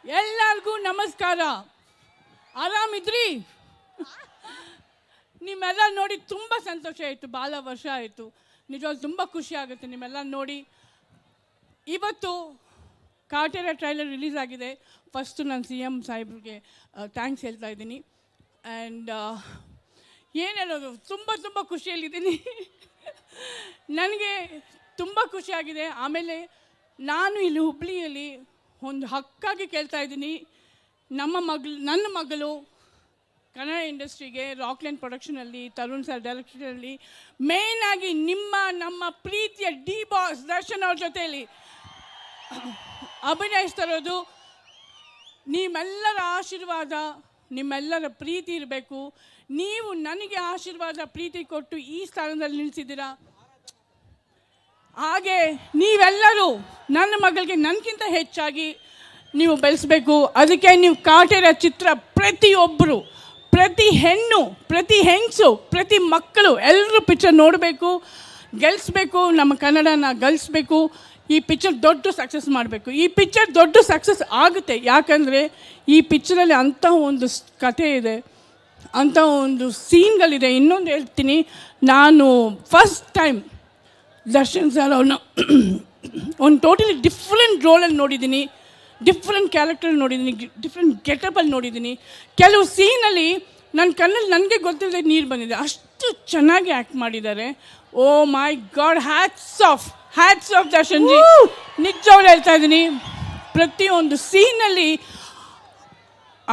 ಎಲ್ಲರಿಗೂ ನಮಸ್ಕಾರ. ಆರಾಮಿದ್ರಿ? ನಿಮ್ಮೆಲ್ಲ ನೋಡಿ ತುಂಬ ಸಂತೋಷ ಆಯಿತು. ಭಾಳ ವರ್ಷ ಆಯಿತು. ನಿಜವಾಗ್ಲೂ ತುಂಬ ಖುಷಿ ಆಗುತ್ತೆ ನಿಮ್ಮೆಲ್ಲ ನೋಡಿ. ಇವತ್ತು ಕಾಟೇರ ಟ್ರೈಲರ್ ರಿಲೀಸ್ ಆಗಿದೆ. ಫಸ್ಟು ನಾನು CM ಸಾಹೇಬ್ರಿಗೆ ಥ್ಯಾಂಕ್ಸ್ ಹೇಳ್ತಾ ಇದ್ದೀನಿ. ಆ್ಯಂಡ್ ಏನು ಹೇಳೋದು, ತುಂಬ ಖುಷಿಯಲ್ಲಿದ್ದೀನಿ. ನನಗೆ ತುಂಬ ಖುಷಿಯಾಗಿದೆ. ಆಮೇಲೆ ನಾನು ಇಲ್ಲಿ ಹುಬ್ಳಿಯಲ್ಲಿ ಒಂದು ಹಕ್ಕಾಗಿ ಕೇಳ್ತಾ ಇದ್ದೀನಿ. ನನ್ನ ಮಗಳು ಕನ್ನಡ ಇಂಡಸ್ಟ್ರಿಗೆ ರಾಕ್ಲೈನ್ ಪ್ರೊಡಕ್ಷನಲ್ಲಿ, ತರುಣ್ ಸರ್ ಡೈರೆಕ್ಷನಲ್ಲಿ, ಮೇಯ್ನಾಗಿ ನಮ್ಮ ಪ್ರೀತಿಯ ಡಿ ಬಾಸ್ ದರ್ಶನ್ ಅವ್ರ ಜೊತೆಯಲ್ಲಿ ಅಭಿನಯಿಸ್ತಿರೋದು. ನಿಮ್ಮೆಲ್ಲರ ಆಶೀರ್ವಾದ, ನಿಮ್ಮೆಲ್ಲರ ಪ್ರೀತಿ ಇರಬೇಕು. ನೀವು ನನಗೆ ಆಶೀರ್ವಾದ ಪ್ರೀತಿ ಕೊಟ್ಟು ಈ ಸ್ಥಾನದಲ್ಲಿ ನಿಲ್ಲಿಸಿದ್ದೀರಾ. ಹಾಗೆ ನೀವೆಲ್ಲರೂ ನನ್ನ ಮಗಳಿಗೆ ನನಗಿಂತ ಹೆಚ್ಚಾಗಿ ನೀವು ಬೆಳೆಸಬೇಕು. ಅದಕ್ಕೆ ನೀವು ಕಾಟೇರ ಚಿತ್ರ ಪ್ರತಿಯೊಬ್ಬರು, ಪ್ರತಿ ಹೆಣ್ಣು, ಪ್ರತಿ ಹೆಂಗಸು, ಪ್ರತಿ ಮಕ್ಕಳು ಎಲ್ಲರೂ ಪಿಕ್ಚರ್ ನೋಡಬೇಕು, ಗೆಲ್ಲಿಸ್ಬೇಕು. ನಮ್ಮ ಕನ್ನಡನ ಗೆಲ್ಲಿಸ್ಬೇಕು. ಈ ಪಿಕ್ಚರ್ ದೊಡ್ಡ ಸಕ್ಸಸ್ ಮಾಡಬೇಕು. ಈ ಪಿಕ್ಚರ್ ದೊಡ್ಡ ಸಕ್ಸಸ್ ಆಗುತ್ತೆ. ಯಾಕಂದರೆ ಈ ಪಿಕ್ಚರಲ್ಲಿ ಅಂಥ ಒಂದು ಕಥೆ ಇದೆ, ಅಂಥ ಒಂದು ಸೀನ್ಗಳಿದೆ. ಇನ್ನೊಂದು ಹೇಳ್ತೀನಿ, ನಾನು ಫಸ್ಟ್ ಟೈಮ್ ದರ್ಶನ್ ಸರ್ ಅವ್ರನ್ನ ಒಂದು ಟೋಟಲಿ ಡಿಫ್ರೆಂಟ್ ರೋಲಲ್ಲಿ ನೋಡಿದ್ದೀನಿ, ಡಿಫ್ರೆಂಟ್ ಕ್ಯಾರೆಕ್ಟರ್ ನೋಡಿದ್ದೀನಿ, ಡಿಫ್ರೆಂಟ್ ಗೆಟಪಲ್ಲಿ ನೋಡಿದ್ದೀನಿ. ಕೆಲವು ಸೀನಲ್ಲಿ ನನ್ನ ಕಣ್ಣಲ್ಲಿ ನನಗೆ ಗೊತ್ತಿಲ್ಲದೆ ನೀರು ಬಂದಿದೆ. ಅಷ್ಟು ಚೆನ್ನಾಗಿ ಆ್ಯಕ್ಟ್ ಮಾಡಿದ್ದಾರೆ. Oh my god, hats off Darshan ji. ನಿಜವಾಗ್ಲೂ ಹೇಳ್ತಾ ಇದ್ದೀನಿ, ಪ್ರತಿಯೊಂದು ಸೀನಲ್ಲಿ.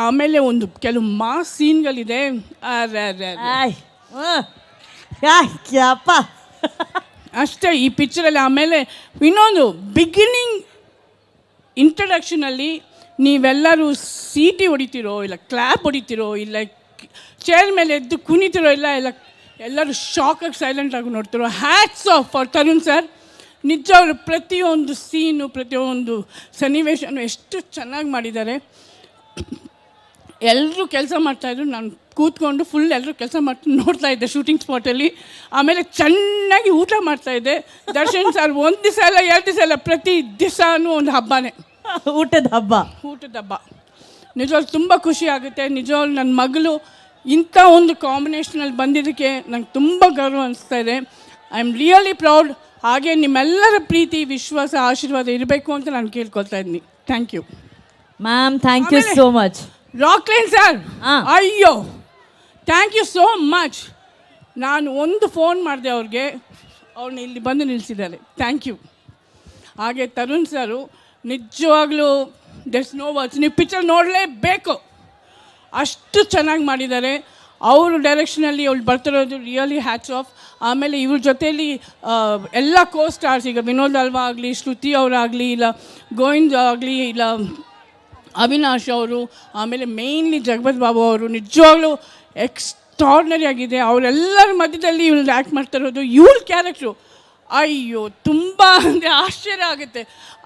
ಆಮೇಲೆ ಒಂದು ಕೆಲವು ಮಾಸ್ ಸೀನ್ಗಳಿದೆ. ಅಷ್ಟೇ ಈ ಪಿಕ್ಚರಲ್ಲಿ. ಆಮೇಲೆ ಇನ್ನೊಂದು ಬಿಗಿನಿಂಗ್ ಇಂಟ್ರಡಕ್ಷನಲ್ಲಿ ನೀವೆಲ್ಲರೂ ಸೀಟಿ ಹೊಡಿತೀರೋ, ಇಲ್ಲ ಕ್ಲ್ಯಾಪ್ ಹೊಡಿತೀರೋ, ಇಲ್ಲ ಚೇರ್ ಮೇಲೆ ಎದ್ದು ಕುಣಿತಿರೋ, ಎಲ್ಲರೂ ಶಾಕಾಗಿ ಸೈಲೆಂಟಾಗಿ ನೋಡ್ತಿರೋ. Hats off for Tarun sir. ನಿಜವಾಗ್ಲೂ ಪ್ರತಿಯೊಂದು ಸೀನು, ಪ್ರತಿಯೊಂದು ಸನ್ನಿವೇಶನೂ ಎಷ್ಟು ಚೆನ್ನಾಗಿ ಮಾಡಿದ್ದಾರೆ. ಎಲ್ಲರೂ ಕೆಲಸ ಮಾಡ್ತಾಯಿದ್ರು. ನಾನು ಕೂತ್ಕೊಂಡು ಫುಲ್ ಎಲ್ಲರೂ ಕೆಲಸ ನೋಡ್ತಾ ಇದ್ದೆ ಶೂಟಿಂಗ್ ಸ್ಪಾಟಲ್ಲಿ. ಆಮೇಲೆ ಚೆನ್ನಾಗಿ ಊಟ ಮಾಡ್ತಾಯಿದ್ದೆ. ದರ್ಶನ್ ಸರ್ ಒಂದು ದಿವಸ ಅಲ್ಲ, 2 ದಿವಸ ಅಲ್ಲ, ಪ್ರತಿ ದಿವಸನೂ ಒಂದು ಹಬ್ಬನೇ, ಊಟದ ಹಬ್ಬ. ನಿಜವಾಗ್ಲೂ ತುಂಬ ಖುಷಿ ಆಗುತ್ತೆ. ನಿಜವಾಗ್ಲೂ ನನ್ನ ಮಗಳು ಇಂಥ ಒಂದು ಕಾಂಬಿನೇಷನಲ್ಲಿ ಬಂದಿದ್ದಕ್ಕೆ ನಂಗೆ ತುಂಬ ಗೌರವ ಅನಿಸ್ತಾ ಇದೆ. I am really proud. ಹಾಗೆ ನಿಮ್ಮೆಲ್ಲರ ಪ್ರೀತಿ, ವಿಶ್ವಾಸ, ಆಶೀರ್ವಾದ ಇರಬೇಕು ಅಂತ ನಾನು ಕೇಳ್ಕೊಳ್ತಾ ಇದ್ದೀನಿ. Thank you ma'am. Thank you so much. Rockline sir, ಅಯ್ಯೋ ಥ್ಯಾಂಕ್ ಯು ಸೋ ಮಚ್. ನಾನು ಒಂದು ಫೋನ್ ಮಾಡಿದೆ ಅವ್ರಿಗೆ, ಅವ್ರನ್ನ ಇಲ್ಲಿ ಬಂದು ನಿಲ್ಲಿಸಿದ್ದಾರೆ. Thank you. ಹಾಗೆ ತರುಣ್ ಸರು ನಿಜವಾಗ್ಲೂ ದೆಟ್ಸ್ ನೋ ವರ್ಡ್ಸ್. ನೀವು ಪಿಕ್ಚರ್ ನೋಡಲೇಬೇಕು, ಅಷ್ಟು ಚೆನ್ನಾಗಿ ಮಾಡಿದ್ದಾರೆ. ಅವರು ಡೈರೆಕ್ಷನಲ್ಲಿ ಅವ್ಳು ಬರ್ತಿರೋದು ರಿಯಲಿ ಹ್ಯಾಟ್ಸ್ ಆಫ್. ಆಮೇಲೆ ಇವ್ರ ಜೊತೆಯಲ್ಲಿ ಎಲ್ಲ ಕೋ ಸ್ಟಾರ್ಸ್, ಈಗ ವಿನೋದ್ ಅಲ್ವಾ ಆಗಲಿ, ಶ್ರುತಿ ಅವರಾಗಲಿ, ಇಲ್ಲ ಗೋವಿಂದ್ ಆಗಲಿ, ಇಲ್ಲ ಅವಿನಾಶ್ ಅವರು, ಆಮೇಲೆ ಮೇಯ್ನ್ಲಿ ಜಗಪತ್ ಬಾಬು ಅವರು, ನಿಜವಾಗ್ಲೂ ಎಕ್ಸ್ಟ್ರಾರ್ಡ್ನರಿ ಆಗಿದೆ. ಅವರೆಲ್ಲರ ಮಧ್ಯದಲ್ಲಿ ಇವಳು ಆ್ಯಕ್ಟ್ ಮಾಡ್ತಿರೋದು. ಇವಳ ಕ್ಯಾರೆಕ್ಟ್ರು ಅಯ್ಯೋ ತುಂಬ ಅಂದರೆ ಆಶ್ಚರ್ಯ ಆಗುತ್ತೆ.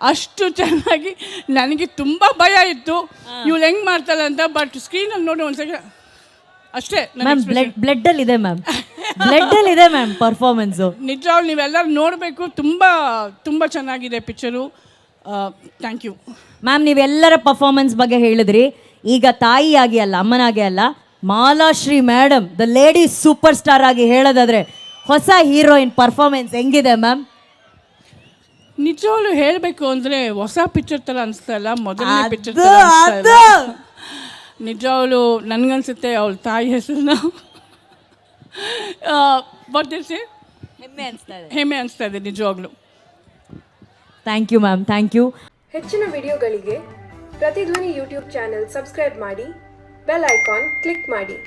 ಅಷ್ಟು ಚೆನ್ನಾಗಿ. ನನಗೆ ತುಂಬ ಭಯ ಇತ್ತು ಇವಳು ಹೆಂಗೆ ಮಾಡ್ತಾಳೆ ಅಂತ. ಬಟ್ ಸ್ಕ್ರೀನಲ್ಲಿ ನೋಡಿ ಒಂದು ಸೆಕೆಂಡ್ ಅಷ್ಟೇ. ಬ್ಲಡ್ಡಲ್ಲಿದೆ ಮ್ಯಾಮ್ ಪರ್ಫಾರ್ಮೆನ್ಸು. ನಿಜವಾಗ್ಲೂ ನೀವೆಲ್ಲರೂ ನೋಡಬೇಕು. ತುಂಬ ಚೆನ್ನಾಗಿದೆ ಪಿಕ್ಚರು. Thank you ma'am. ನೀವೆಲ್ಲರ ಪರ್ಫಾರ್ಮೆನ್ಸ್ ಬಗ್ಗೆ ಹೇಳಿದ್ರಿ. ಈಗ ತಾಯಿಯಾಗಿ ಅಲ್ಲ, ಅಮ್ಮನಾಗಿ ಅಲ್ಲ, Malashri madam the lady super star ಆಗಿ ಹೇಳೋದಾದ್ರೆ ಹೊಸ ಹೀರೋಯಿನ್ ಪರ್ಫಾರ್ಮೆನ್ಸ್ ಹೆಂಗಿದೆ ಮ್ಯಾಮ್? ನಿಜವಾಗ್ಲೂ ಹೇಳಬೇಕು ಅಂದರೆ ಹೊಸ ಪಿಕ್ಚರ್ ಥರ ಅನಿಸ್ತಾ ಇಲ್ಲ, ಮೊದಲನೇ ಪಿಕ್ಚರ್ ನಿಜವಾಗ್ಲೂ ನನಗನ್ಸುತ್ತೆ. ಅವಳ ತಾಯಿ ಹೆಸರನ್ನ ಹೆಮ್ಮೆ ಅನಿಸ್ತಾ ಇದೆ ನಿಜವಾಗ್ಲೂ. Thank you ma'am. Thank you. ಹೆಚ್ಚಿನ ವಿಡಿಯೋಗಳಿಗೆ ಪ್ರತಿಧ್ವನಿ ಯೂಟ್ಯೂಬ್ ಚಾನೆಲ್ ಸಬ್ಸ್ಕ್ರೈಬ್ ಮಾಡಿ, ಬೆಲ್ ಐಕಾನ್ ಕ್ಲಿಕ್ ಮಾಡಿ.